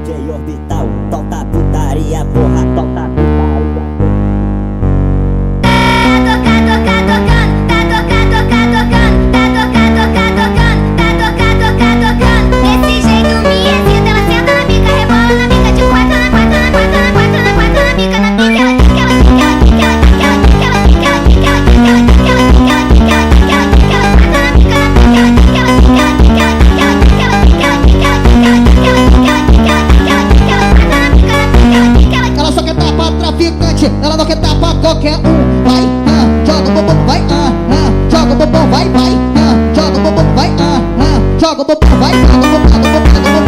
DJ Orbital, solta putaria, porra, solta putaria. Ela não quer dar pra qualquer um. Vai, joga o bumbum, vai, joga o bumbum, vai, joga o bumbum, vai, joga o bumbum, vai, joga o bumbum, vai,